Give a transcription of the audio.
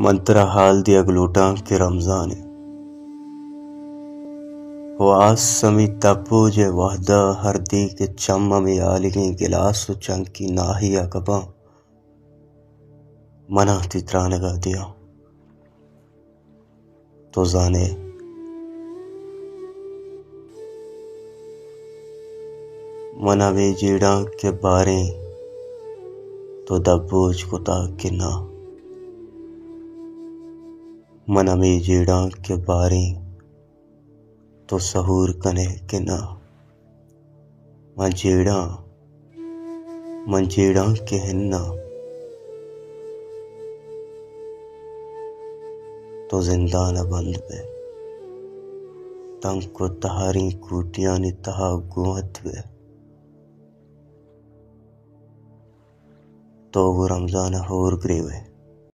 منترا حال دیا گلوٹاں کے رمضان واس سمی تپو جے وحدہ ہردی کے چم میں آلگیں گلاس و چنکی ناہیا کباں منا تترانگا دیا تو زانے منا وے جیڑاں کے باریں تو دبوج کتا کے نا منا میں جیڑاں کے باریں تو سہور کنے کے نا من جیڑاں کے ہننا تو زندان بند بے تنگ کو تہاری کوٹیاں نی تہا گوت بے تو وہ رمضان ہور گریوے